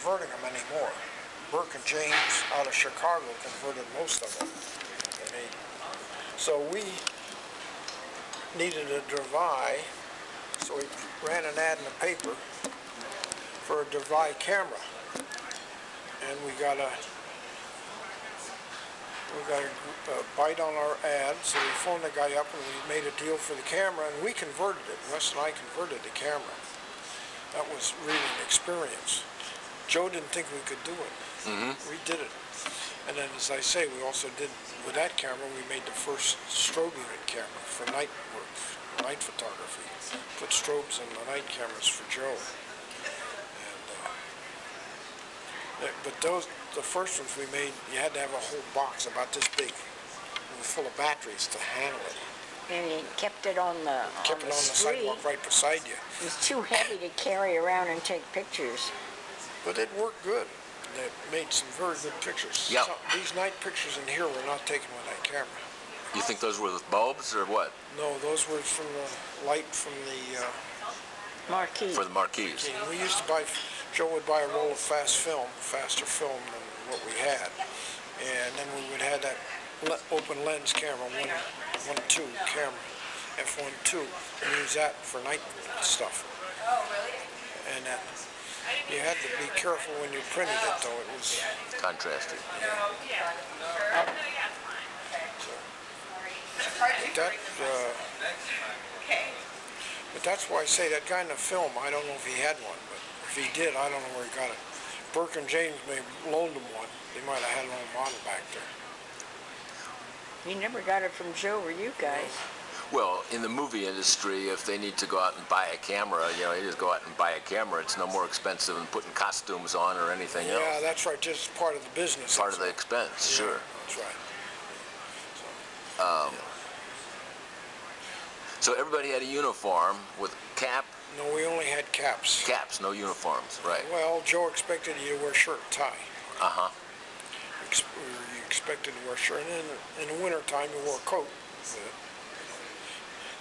converting them anymore. Burke and James out of Chicago converted most of them. So we needed a Devy, so we ran an ad in the paper for a Devy camera, and we got a bite on our ad, so we phoned the guy up and we made a deal for the camera, and we converted it. Wes and I converted the camera. That was really an experience. Joe didn't think we could do it. We did it. And then, as I say, we also did, with that camera, we made the first strobe unit camera for night work, night photography. Put strobes in the night cameras for Joe. But the first ones we made, you had to have a whole box about this big. It was full of batteries to handle it. And you kept it on the sidewalk right beside you. It was too heavy to carry around and take pictures. But it worked good. It made some very good pictures. Yep. These night pictures in here were not taken with that camera. You think those were with bulbs or what? No, those were from the light from the marquee. For the marquees. We used to buy, Joe would buy a roll of faster film than what we had. And then we would have that open lens camera, 1.2 camera, f1.2, and use that for night stuff. Oh, really? And you had to be careful when you printed it, though. It was contrasted. But that's why I say that guy in the film, I don't know if he had one, but if he did, I don't know where he got it. Burke and James may have loaned him one. They might have had an old model back there. You never got it from Joe or you guys. Well, in the movie industry, if they need to go out and buy a camera, you know, they just go out and buy a camera. It's no more expensive than putting costumes on or anything else. Yeah, that's right. Just part of the business. Part of the expense, yeah, sure. That's right. So everybody had a uniform with cap? No, we only had caps. Caps, no uniforms, right. Well, Joe expected you to wear shirt and tie. Uh-huh. You expected to wear shirt, and then in the wintertime you wore a coat.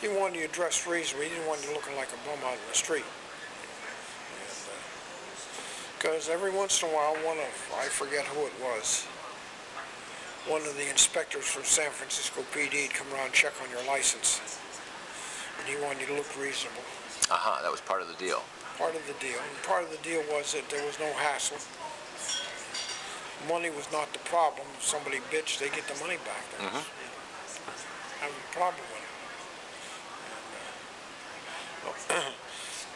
He wanted you to dress reasonably. He didn't want you looking like a bum out in the street. Because every once in a while, I forget who it was, one of the inspectors from San Francisco PD would come around and check on your license. And he wanted you to look reasonable. Uh-huh, that was part of the deal. Part of the deal. And part of the deal was that there was no hassle. Money was not the problem. If somebody bitched, they get the money back. I have a problem with it.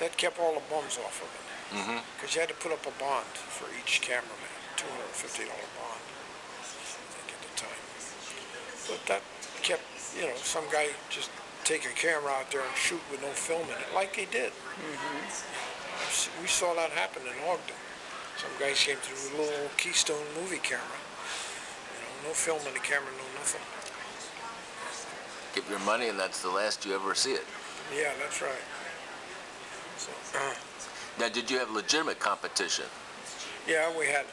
That kept all the bums off of it. Because you had to put up a bond for each cameraman, $250 bond, I think at the time. But that kept, you know, some guy just take a camera out there and shoot with no film in it, like he did. We saw that happen in Ogden. Some guys came through with a little Keystone movie camera. You know, no film in the camera, no nothing. Give your money and that's the last you ever see it. Yeah, that's right. So, now, did you have legitimate competition? yeah, we had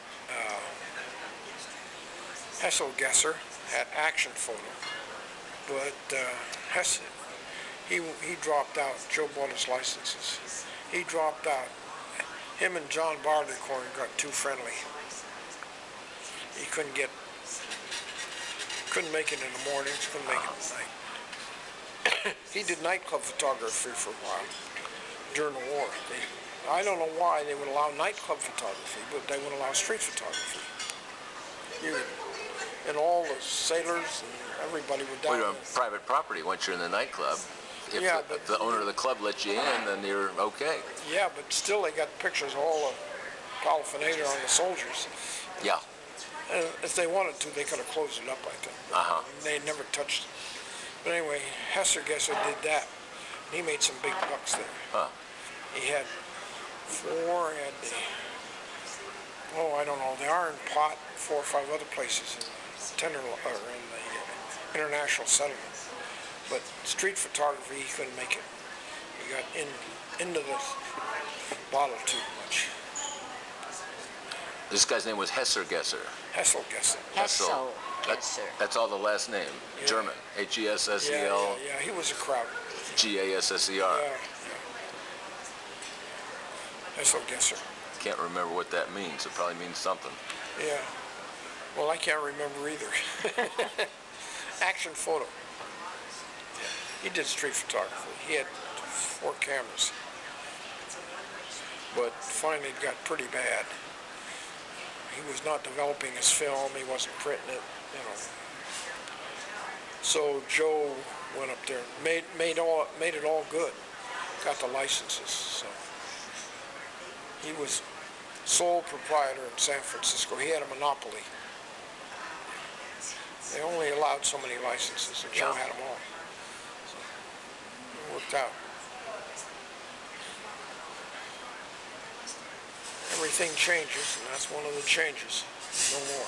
Hessel Gesser had Action Photo, but Hessel, he dropped out. Joe bought his licenses. He dropped out. Him and John Barleycorn got too friendly. He couldn't make it in the mornings, couldn't make it at night. He did nightclub photography for a while during the war. I don't know why they would allow nightclub photography, but they wouldn't allow street photography. And all the sailors and everybody were down. Well, you're on private property once you're in the nightclub. If the owner of the club lets you in, then you're okay. Yeah, but still they got pictures of all the paraphernalia on the soldiers. Yeah. And if they wanted to, they could have closed it up, I think. They never touched it. But anyway, Hessel Gesser did that. He made some big bucks there. He had I don't know, the Iron Pot, 4 or 5 other places in the international settlement. But street photography, he couldn't make it. He got into the bottle too much. This guy's name was Hessel Gesser. Hessel Gesser. Hessel Gesser. That's all the last name. Yeah. German. H-E-S-S-E-L. Yeah, he was a crowd. G-A-S-S-E-R. Yeah. Hessel Gesser. can't remember what that means. It probably means something. Yeah. Well, I can't remember either. Action photo. He did street photography. He had 4 cameras. But finally it got pretty bad. He was not developing his film. He wasn't printing it, you know. So Joe went up there, made it all good. Got the licenses. So he was sole proprietor in San Francisco. He had a monopoly. They only allowed so many licenses, and Joe had them all. So it worked out. Everything changes, and that's one of the changes. No more.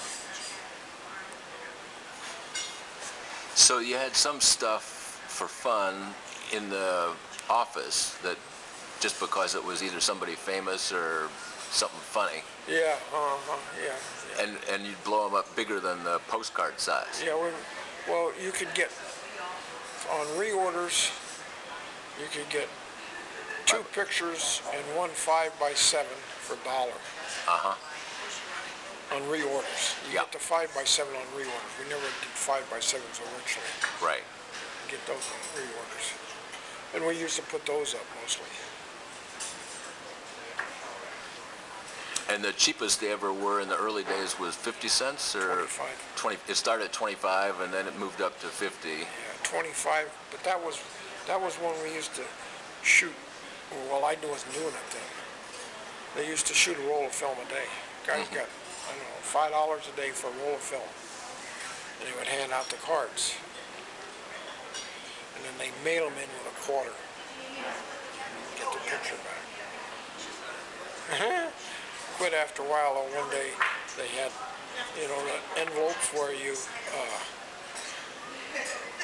So you had some stuff for fun in the office that just because it was either somebody famous or something funny. Yeah, yeah. And you'd blow them up bigger than the postcard size. Yeah, well, you could get, on reorders, you could get 2 pictures and 1 5x7 for $1. On reorders. You get the 5x7 on reorders. We never did 5x7s originally. Right. Get those on reorders. And we used to put those up mostly. And the cheapest they ever were in the early days was 50 cents or 25. 20. It started at 25 and then it moved up to 50. Yeah, 25. But that was when we used to shoot. Well, I wasn't doing it then. They used to shoot a roll of film a day. Guys got, I don't know, $5 a day for a roll of film. And they would hand out the cards. And then they mail them in with a quarter. Get the picture back. Quit after a while, though. One day they had, you know, the envelopes where you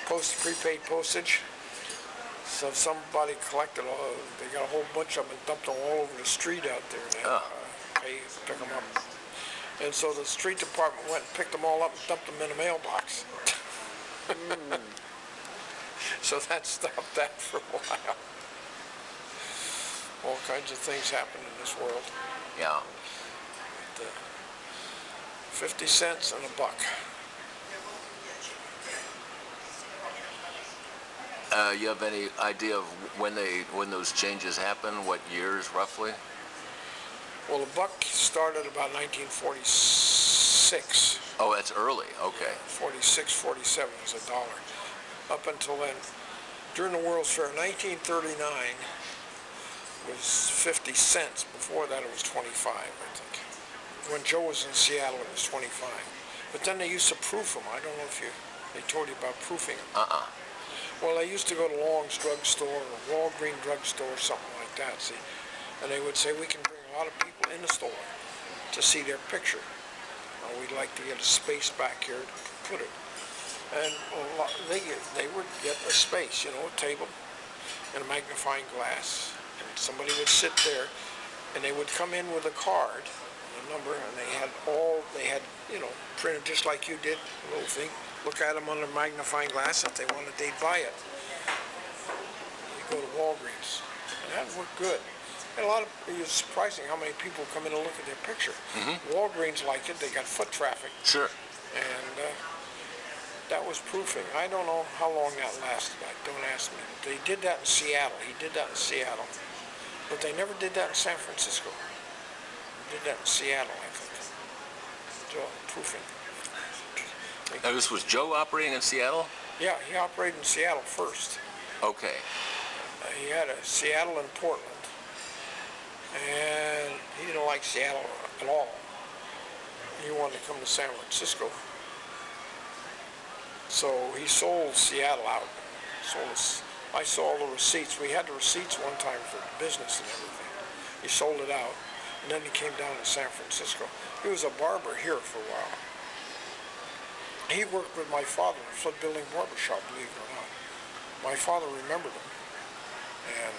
post prepaid postage. So if somebody collected all, they got a whole bunch of them and dumped them all over the street out there. And they had to pay to pick them up. And so the street department went and picked them all up and dumped them in a mailbox. So that stopped that for a while. All kinds of things happen in this world. Yeah. 50 cents and $1. You have any idea of when those changes happened? What years roughly? Well, $1 started about 1946. Oh, that's early. Okay. 46, 47 was $1. Up until then, during the World's Fair, 1939 was 50 cents. Before that, it was 25, I think. When Joe was in Seattle, it was 25. But then they used to proof them. I don't know if they told you about proofing them. Well, I used to go to Long's drugstore or Walgreens drugstore or something like that, see, and they would say, we can bring a lot of people in the store to see their picture. We'd like to get a space back here to put it. And they would get a space, you know, a table and a magnifying glass, and somebody would sit there, and they would come in with a card, a number, and they had, you know, printed just like you did, a little thing. Look at them under magnifying glass. If they wanted, they'd buy it. You go to Walgreens. And that worked good. And it was surprising how many people come in and look at their picture. Walgreens liked it. They got foot traffic. Sure. And that was proofing. I don't know how long that lasted. Don't ask me. They did that in Seattle. He did that in Seattle. But they never did that in San Francisco. They did that in Seattle, I think. So, proofing. Now, this was Joe operating in Seattle? Yeah, he operated in Seattle first. Okay. He had a Seattle and Portland, and he didn't like Seattle at all. He wanted to come to San Francisco. So he sold Seattle out. I saw all the receipts. We had the receipts one time for the business and everything. He sold it out, and then he came down to San Francisco. He was a barber here for a while. He worked with my father in a flood building barber shop, believe it or not. My father remembered him. And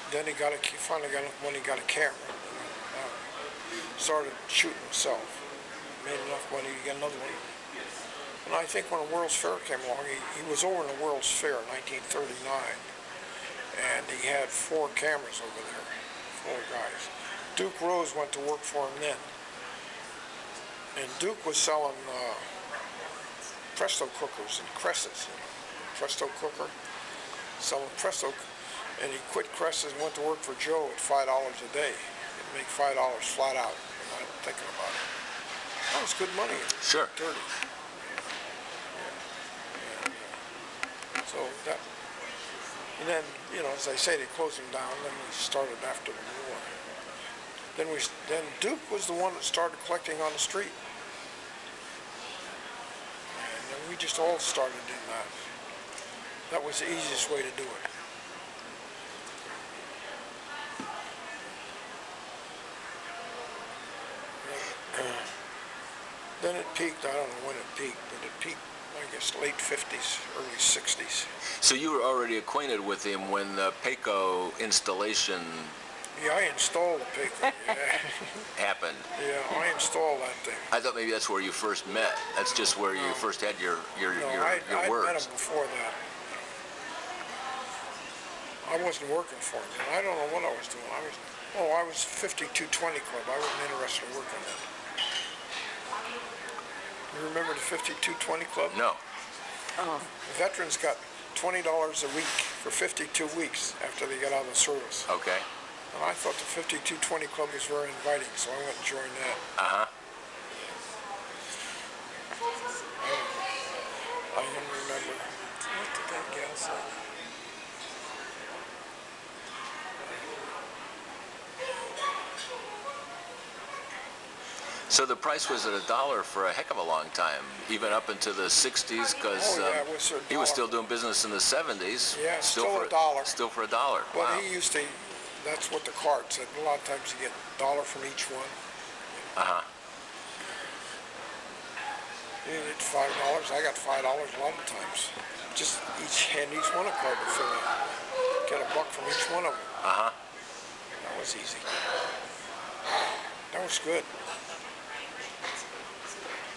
then he finally got enough money, got a camera. And, started shooting himself. Made enough money to get another one. And I think when the World's Fair came along, he was over in the World's Fair in 1939. And he had 4 cameras over there, 4 guys. Duke Rose went to work for him then. And Duke was selling Presto cookers and Cresses. Presto cooker, selling Presto, and he quit Cresses and went to work for Joe at $5 a day. He'd make $5 flat out. I'm not thinking about it. That was good money. Sure. 30. So that, and then, you know, as I say, they closed him down. Then we started after the war. Then Duke was the one that started collecting on the street. And then we just all started in that. That was the easiest way to do it. Then it peaked, I don't know when it peaked, but it peaked, I guess, late 50s, early 60s. So you were already acquainted with him when the Payco installation Yeah, I installed the Payco, yeah. happened. Yeah, I installed that thing. I thought maybe that's where you first met. That's just where you first had your No, I'd met words. him before that. I wasn't working for him, and I don't know what I was doing. I was 5220 Club. I wasn't interested in working that. You remember the 5220 Club? No. Veterans got $20 a week for 52 weeks after they got out of the service. Okay. And I thought the 5220 Club was very inviting, so I went and joined that. Uh-huh. I can remember. What did that gal say? So the price was at $1 for a heck of a long time, even up into the 60s, because Oh, yeah, it was he was $1. still doing business in the 70s. Yeah, still for $1. Still for $1. But Wow. he used to, that's what the card said. A lot of times you get $1 from each one. Uh-huh. You get $5. I got $5 a lot of times. Just each one a card to fill in. Get $1 from each one of them. Uh-huh. That was easy. That was good.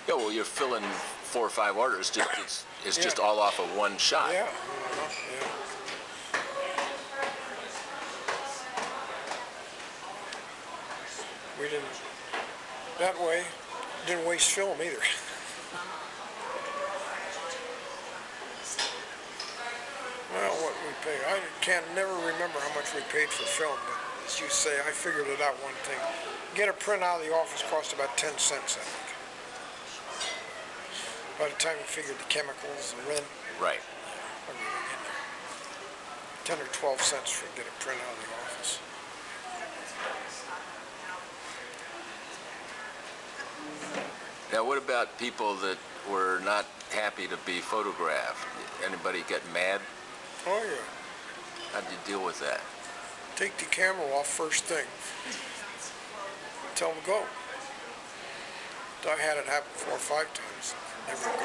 Yeah, well, you're filling 4 or 5 orders. It's just Yeah. all off of one shot. Yeah. Yeah. We didn't, that way, didn't waste film either. Well, what we pay, I can't never remember how much we paid for film, but as you say, I figured it out one thing. Get a print out of the office cost about 10 cents, I think. By the time you figured the chemicals, the rent, Right. everything in there. 10 or 12 cents for get a print out of the office. Now, what about people that were not happy to be photographed? Anybody get mad? Oh yeah. How'd you deal with that? Take the camera off first thing. Tell them to go. I had it happen 4 or 5 times. Never go.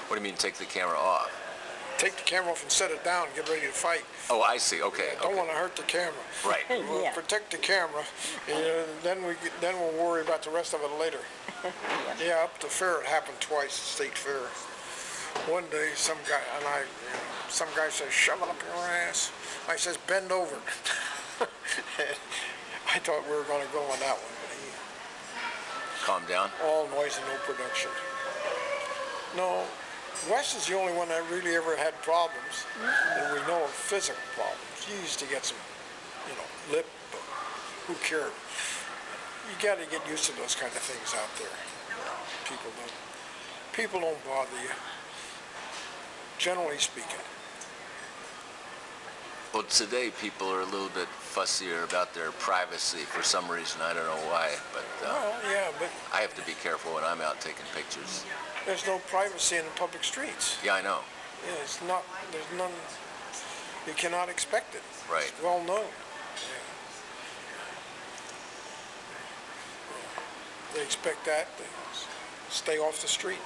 What do you mean, take the camera off? Take the camera off and set it down and get ready to fight. Oh, I see. Okay. Don't Okay. want to hurt the camera. Right. We'll Yeah. protect the camera, and then we'll worry about the rest of it later. Yeah, up to fair it happened twice at State Fair. One day, some guy says, "Shove it up your ass." I says, "Bend over." I thought we were going to go on that one, but Calm down. all noise and no production. No, Wes is the only one that really ever had problems, and we know of physical problems. He used to get some, lip, but who cared? You got to get used to those kind of things out there. People don't bother you, generally speaking. Well, today people are a little bit fussier about their privacy for some reason. I don't know why, but Well, yeah, but I have to be careful when I'm out taking pictures. there's no privacy in the public streets. Yeah, I know. Yeah, there's none, you cannot expect it. Right. It's well known. They expect that, they stay off the street.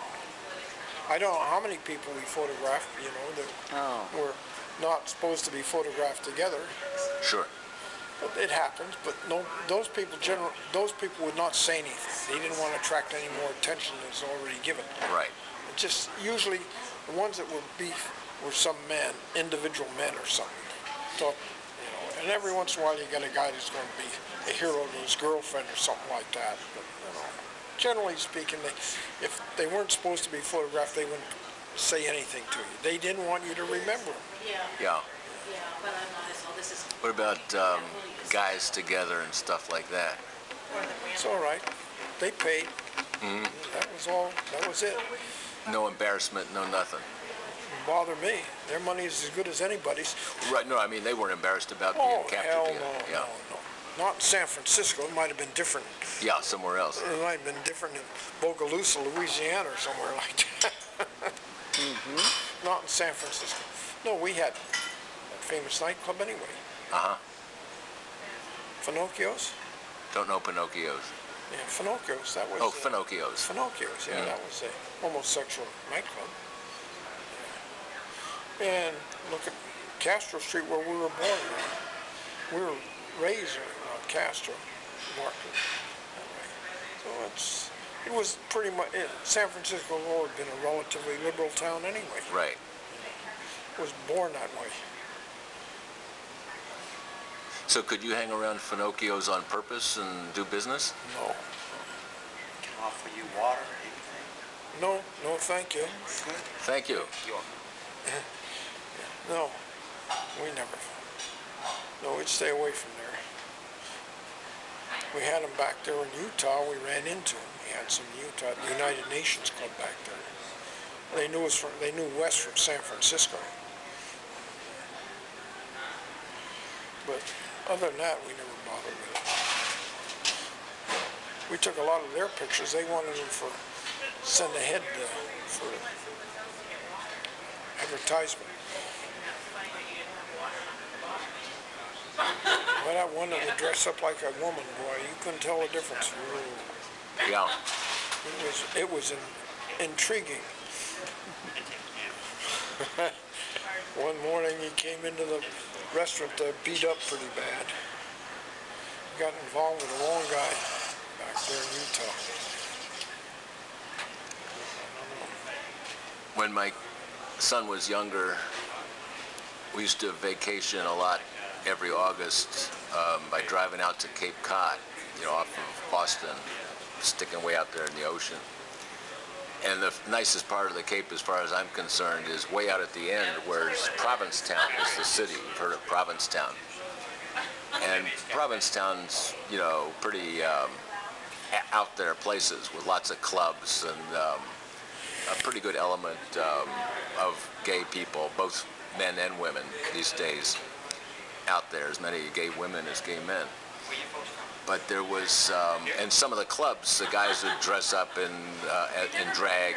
I don't know how many people we photographed, that were not supposed to be photographed together, Sure. but it happens. But no, those people would not say anything. They didn't want to attract any more attention than is already given. Right. It just usually the ones that were beef were some men, individual men or something. So, and every once in a while you get a guy that's going to be a hero to his girlfriend or something like that. But, generally speaking, if they weren't supposed to be photographed, they wouldn't say anything to you. They didn't want you to remember them. Yeah. What about guys together and stuff like that? It's all right. They paid. That was all. That was it. No embarrassment, no nothing. Didn't bother me. Their money is as good as anybody's. Right, no, I mean, they weren't embarrassed about being Oh, captured hell together. no, Yeah. no. Not in San Francisco. It might have been different. Yeah, somewhere else. It might have been different in Bogalusa, Louisiana, or somewhere like that. Not in San Francisco. No, we had that famous nightclub anyway. Uh-huh. Finocchio's? Don't know Pinocchio's. Yeah, Finocchio's. That was. Oh, Finocchio's. Finocchio's. Yeah, that was a homosexual nightclub. Yeah. And look at Castro Street, where we were born. We were raised on Castro, Market. So it was pretty much. San Francisco has always been a relatively liberal town anyway. Right. It was born that way. So could you hang around Finocchio's on purpose and do business? No. Offer you water, anything? No, thank you. Thank you. No, we never. No, we'd stay away from there. We had them back there in Utah. We ran into them. We had some Utah, the United Nations Club back there. They knew us they knew Wes from San Francisco. But other than that, we never bothered with it. We took a lot of their pictures. They wanted them for send ahead for advertisement. Well, that one that would dress up like a woman, boy, you couldn't tell the difference. Yeah. It was intriguing. One morning he came into the restaurant beat up pretty bad. Got involved with the wrong guy back there in Utah. When my son was younger, we used to vacation a lot every August by driving out to Cape Cod, off of Boston, sticking way out there in the ocean. And the nicest part of the Cape, as far as I'm concerned, is way out at the end, where Provincetown is the city. You've heard of Provincetown. And Provincetown's, pretty out there places with lots of clubs and a pretty good element of gay people, both men and women these days, out there, as many gay women as gay men. But there was, and some of the clubs, the guys would dress up in drag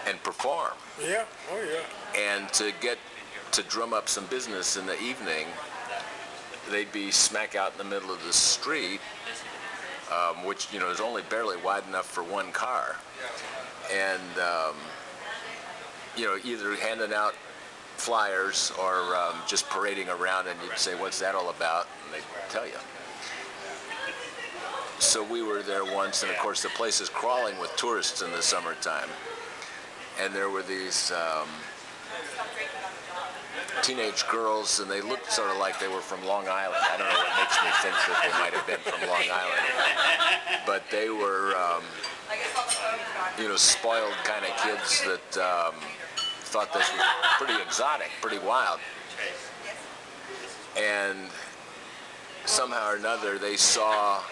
and perform. Yeah, oh yeah. And to drum up some business in the evening, they'd be smack out in the middle of the street, which is only barely wide enough for one car, and either handing out flyers or just parading around, and you'd say, "What's that all about?" And they'd tell you. So we were there once, and of course the place is crawling with tourists in the summertime, and there were these teenage girls, and they looked sort of like they were from Long Island. I don't know what makes me think that they might have been from Long Island, but they were spoiled kind of kids that thought this was pretty exotic, pretty wild. And somehow or another they saw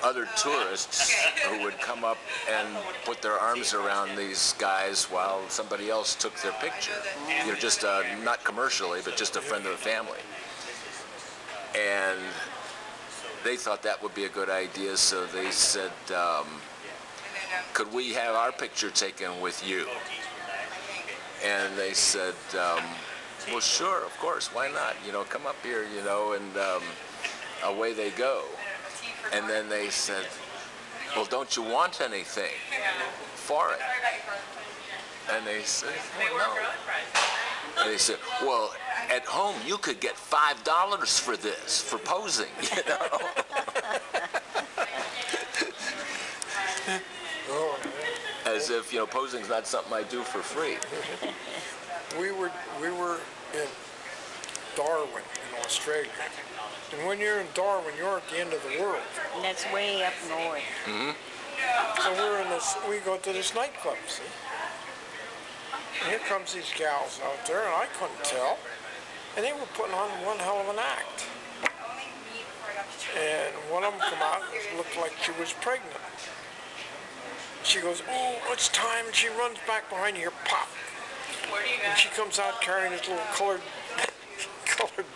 other tourists who would come up and put their arms around these guys while somebody else took their picture. Just not commercially, but just a friend of the family. And they thought that would be a good idea, so they said, "Could we have our picture taken with you?" And they said, "Well, sure, of course, why not? Come up here, and away they go." And then they said, "Well, don't you want anything for it?" And they said, "Oh, no." And they said, "Well, at home you could get $5 for this, for posing, As if, posing's not something I do for free. We were in Darwin in Australia. And when you're in Darwin, you're at the end of the world. And that's way up north. So we go to this nightclub, see? And here comes these gals out there, and I couldn't tell. And they were putting on one hell of an act. And one of them come out and looked like she was pregnant. She goes, "Oh, it's time," and she runs back behind here, pop. And she comes out carrying this little colored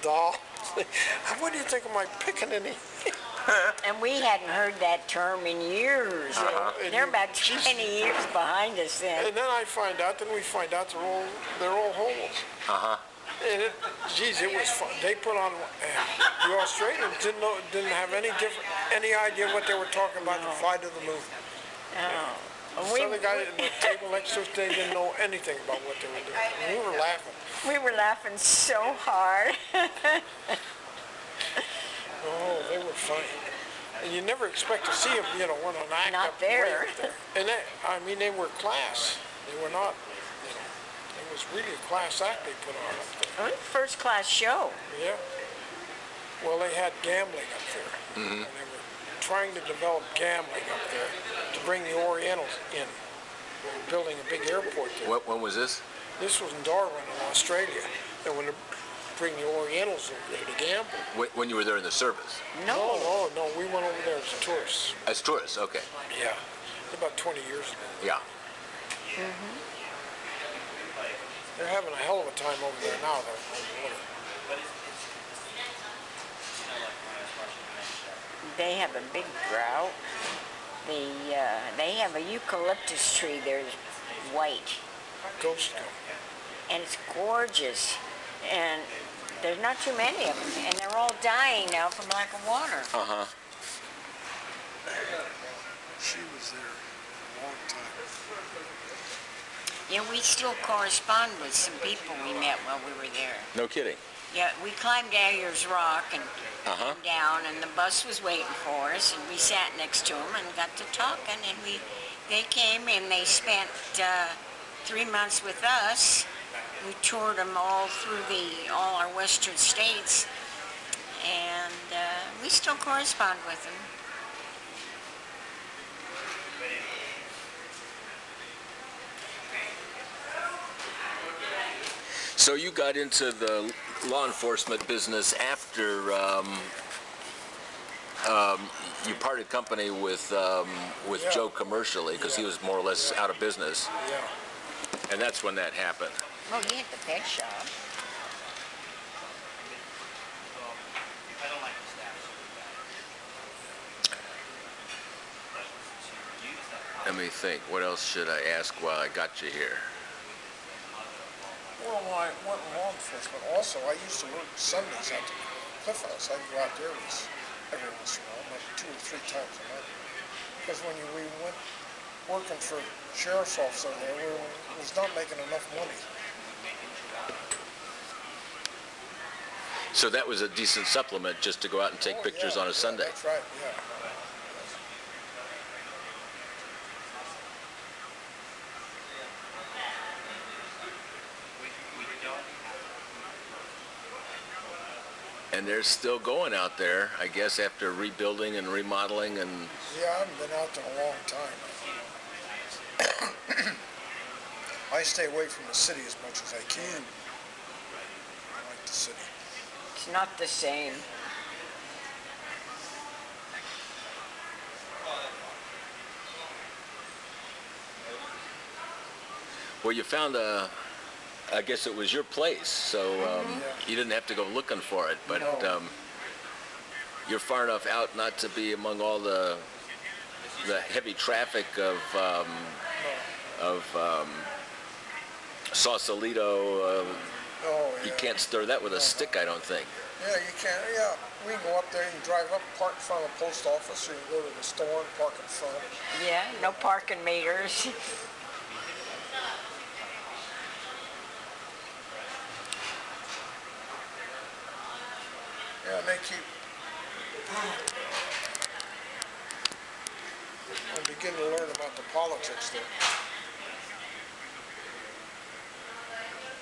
doll. What do you think of my pickaninny? And we hadn't heard that term in years. They're about 20 years behind us then. And then we find out they're all homeless. And it was fun. They put on, the Australians didn't have any idea what they were talking about the flight of the moon. Oh. So the guy at the table next to us, they didn't know anything about what they were doing. And we were laughing. We were laughing so hard. Oh, they were funny. And you never expect to see them, when an act Not up there. way up there. And they were class. They were not, it was really a class act they put on up there. First class show. Yeah. Well, they had gambling up there. And they were trying to develop gambling up there to bring the Orientals in. They were building a big airport there. When was this? This was in Darwin, in Australia. They wanted to bring the Orientals over there to gamble. When you were there in the service? No, we went over there as tourists. As tourists, okay. Yeah, about 20 years ago. Yeah. They're having a hell of a time over there now, though, on the water. They have a big drought. They have a eucalyptus tree there, white, Ghost gum. and it's gorgeous. And there's not too many of them, and they're all dying now from lack of water. She was there a long time. Yeah, we still correspond with some people we met while we were there. No kidding. Yeah, we climbed Ayers Rock and came down, and the bus was waiting for us, and we sat next to them and got to talking, and they came and they spent 3 months with us. We toured them all through all our western states, and we still correspond with them. So you got into the law enforcement business after you parted company with Joe commercially, because he was more or less out of business. Yeah. And that's when that happened. Oh, he had the pet shop. Let me think. What else should I ask while I got you here? Well, when I went in law enforcement, also, I used to work Sundays at the Cliff House. I'd go out there every once in a while, maybe 2 or 3 times a month. Because when we went working for sheriff's officer there, we was not making enough money. So that was a decent supplement just to go out and take pictures on a Sunday. That's right, yeah. And they're still going out there, I guess, after rebuilding and remodeling and... Yeah, I haven't been out there in a long time. I stay away from the city as much as I can. I like the city. It's not the same. Well, you found I guess it was your place, so you didn't have to go looking for it, but No. You're far enough out not to be among all the heavy traffic of Sausalito. You can't stir that with a stick, I don't think. Yeah, you can. Yeah, we can go up there. You can drive up, park in front of the post office, or you can go to the store and park in front. Yeah, no parking meters. Yeah, and they keep. I begin to learn about the politics there.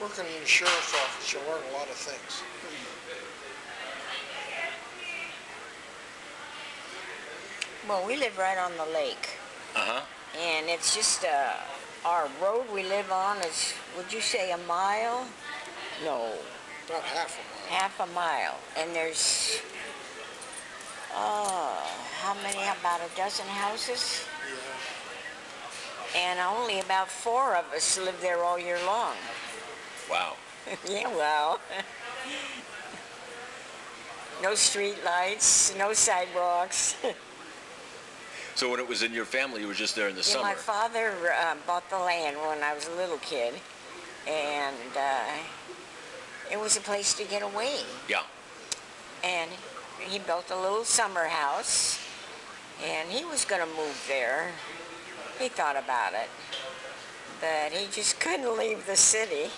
Working in the sheriff's office, you learn a lot of things. Well, we live right on the lake. Uh-huh. And it's just, our road we live on is, would you say a mile? No, About half a mile. half a mile. And there's, how many? About a dozen houses? Yeah. And only about 4 of us live there all year long. Wow. Yeah, well. No street lights, no sidewalks. So when it was in your family, you were just there in the Yeah, summer. my father bought the land when I was a little kid, and it was a place to get away. Yeah. And he built a little summer house, and he was going to move there. He thought about it, but he just couldn't leave the city.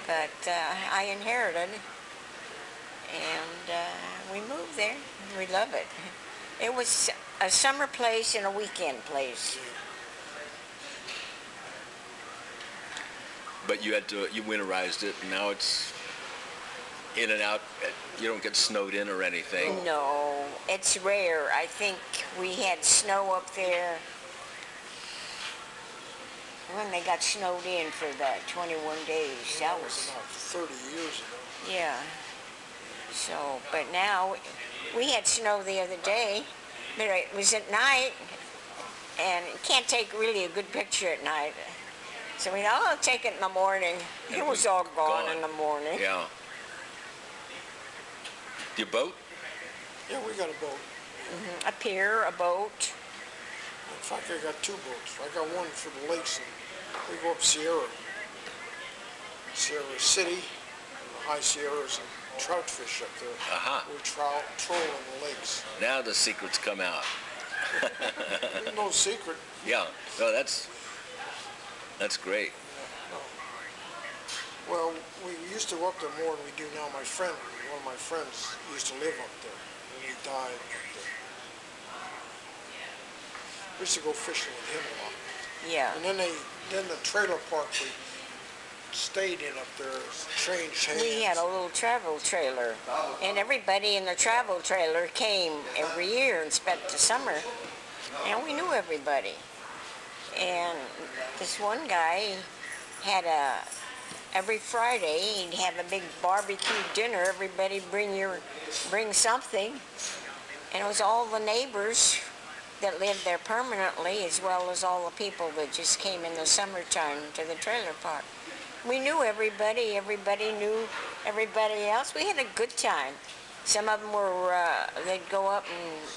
But I inherited, and we moved there. We love it. It was a summer place and a weekend place. But you winterized it, and now it's in and out. You don't get snowed in or anything. No, it's rare. I think we had snow up there when they got snowed in for the 21 days. That was, About 30 years ago. yeah. So, but now, we had snow the other day, but it was at night, and you can't take really a good picture at night. So we thought, oh, I'll take it in the morning. And It was all gone in the morning. Yeah. Your boat? Yeah, we got a boat. A pier, a boat. In fact, I got 2 boats. I got one for the lakes, and we go up Sierra City, and the high Sierras, and trout fish up there. Uh-huh. We troll in the lakes. Now the secrets come out. There's no secret. Yeah. No, that's great. No. Well, we used to go up there more than we do now. One of my friends used to live up there, and he died up there. We used to go fishing with him a lot. Yeah. And then the trailer park we stayed in up there changed hands. We had a little travel trailer, and everybody in the travel trailer came every year and spent the summer, and we knew everybody. And this one guy had every Friday he'd have a big barbecue dinner. Everybody bring something, and it was all the neighbors that lived there permanently, as well as all the people that just came in the summertime to the trailer park. We knew everybody. Everybody knew everybody else. We had a good time. Some of them were, they'd go up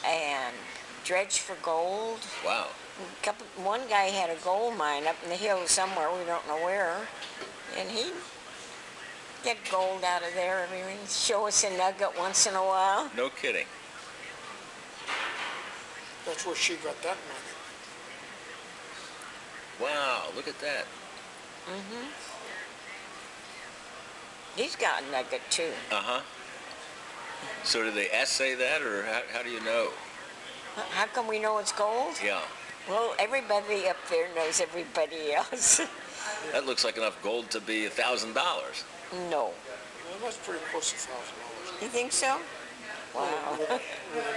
and dredge for gold. Wow. One guy had a gold mine up in the hills somewhere, we don't know where, and he'd get gold out of there. I mean, show us a nugget once in a while. No kidding. That's where she got that nugget. Wow, look at that. He's got a nugget too. Uh-huh. So do they assay that, or how do you know? How come we know it's gold? Yeah. Well, everybody up there knows everybody else. That looks like enough gold to be $1,000. No. Well, that's pretty close to $1,000. You think so? Wow. With a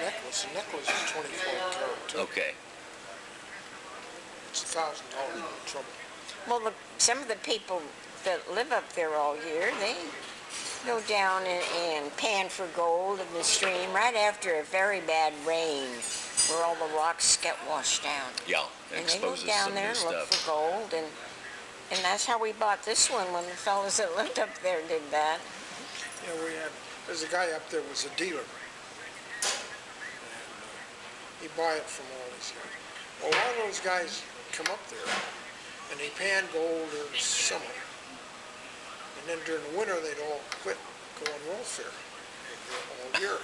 necklace. The necklace is 24 karat too. Okay. It's $1,000 in trouble. Well, some of the people that live up there all year, they go down and pan for gold in the stream right after a very bad rain where all the rocks get washed down. Yeah, it And they go exposes down some there new and look stuff. for gold, and that's how we bought this one when the fellas that lived up there did that. Yeah, there's a guy up there was a dealer. And, he'd buy it from all these guys. Well, a lot of those guys come up there and they pan gold during the summer. And then during the winter, they'd all quit going welfare. They'd go all year.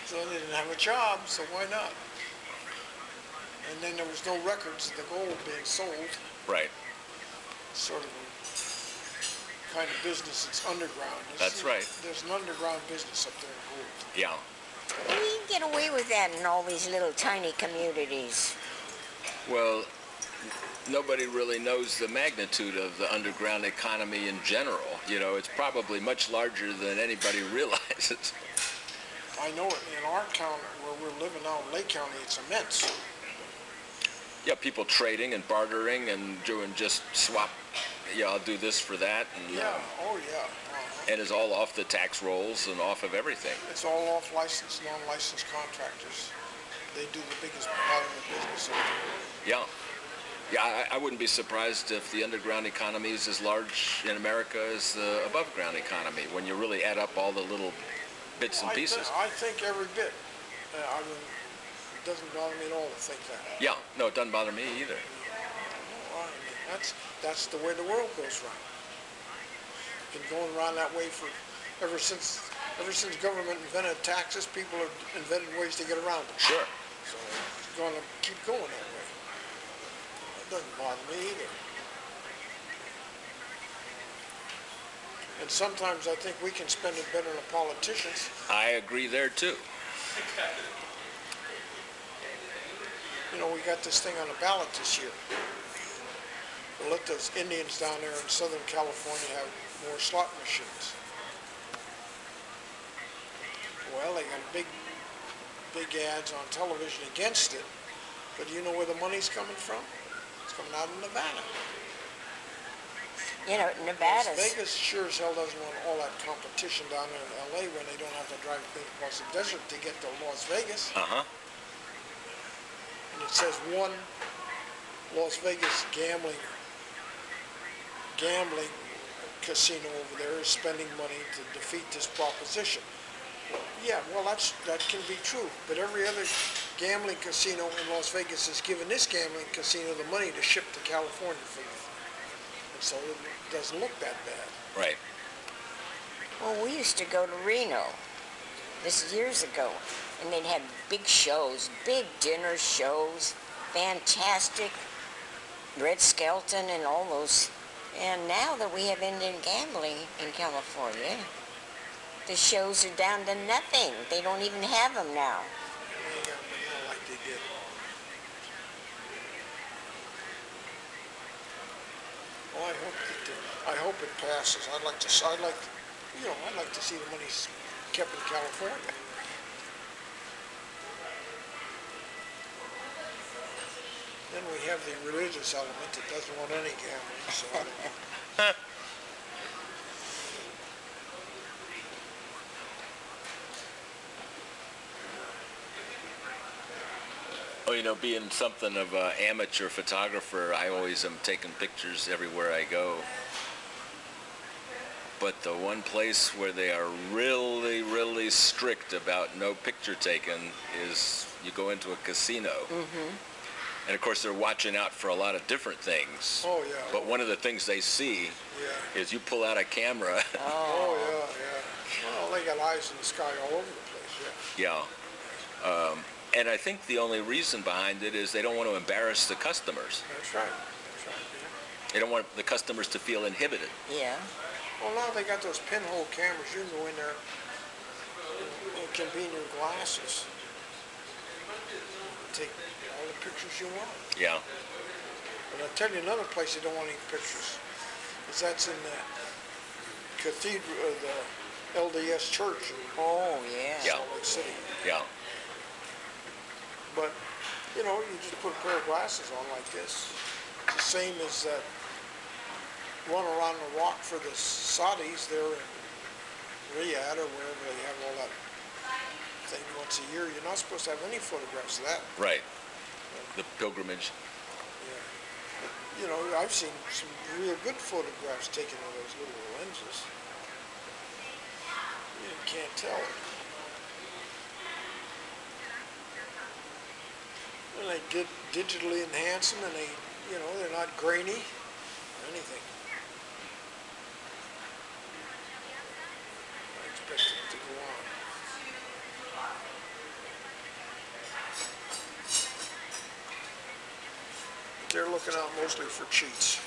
So they didn't have a job, so why not? And then there was no records of the gold being sold. Right. Sort of a kind of business that's underground. That's right. There's an underground business up there in gold. Yeah. We get away with that in all these little tiny communities. Well, nobody really knows the magnitude of the underground economy in general. You know, it's probably much larger than anybody realizes. I know it. In our county, where we're living now in Lake County, it's immense. Yeah, people trading and bartering and doing just swap. Yeah, I'll do this for that. And, Yeah, oh yeah. Uh-huh. and it's all off the tax rolls and off of everything. It's all off licensed, non-licensed contractors. They do the biggest volume of business. Yeah. Yeah, I wouldn't be surprised if the underground economy is as large in America as the above-ground economy when you really add up all the little bits and pieces. I think every bit. I mean, it doesn't bother me at all to think that. Yeah, no, it doesn't bother me either. No, I mean, that's the way the world goes round. Been going around that way for ever since government invented taxes. People have invented ways to get around them. Sure. So it's going to keep going that way. It doesn't bother me either. And sometimes I think we can spend it better than the politicians. I agree there too. You know, we got this thing on the ballot this year. We'll let those Indians down there in Southern California have more slot machines. Well, they got big ads on television against it, but you know where the money's coming from? It's coming out of Nevada. You know, Nevada's. Las Vegas sure as hell doesn't want all that competition down there in LA when they don't have to drive across the desert to get to Las Vegas. Uh-huh. And it says one Las Vegas gambling casino over there is spending money to defeat this proposition. Yeah, well, that can be true, but every other gambling casino in Las Vegas has given this gambling casino the money to ship to California for them. And so it doesn't look that bad. Right. Well, we used to go to Reno. This is years ago, and they'd have big shows, big dinner shows, fantastic Red Skelton and all those. And now that we have Indian gambling in California, the shows are down to nothing. They don't even have them now. They got money out like they did. Well, I hope it passes. I'd like to see the money kept in California. Then we have the religious element that doesn't want any gambling. So. Oh, you know, being something of an amateur photographer, I always am taking pictures everywhere I go. But the one place where they are really, really strict about no picture taken is you go into a casino. Mm-hmm. And of course, they're watching out for a lot of different things. Oh, yeah. But one of the things they see is you pull out a camera. Oh, yeah. Well, they got eyes in the sky all over the place, yeah. Yeah. And I think the only reason behind it is they don't want to embarrass the customers. That's right. Yeah. They don't want the customers to feel inhibited. Yeah. Well, now they got those pinhole cameras. You can go in there and convene your glasses. Take all the pictures you want. Yeah. But I'll tell you another place they don't want any pictures. Is that's in the cathedral, the LDS church in Oh, yeah. Yeah. Salt Lake City. Yeah. But, you know, you just put a pair of glasses on like this. It's the same as that run around the rock for the Saudis there in Riyadh or wherever they have all that thing once a year. You're not supposed to have any photographs of that. Right. The pilgrimage. Yeah. You know, I've seen some real good photographs taken of those little lenses. You can't tell. And they did digitally enhance them, and they, you know, they're not grainy or anything. I expect it to go on. They're looking out mostly for cheats.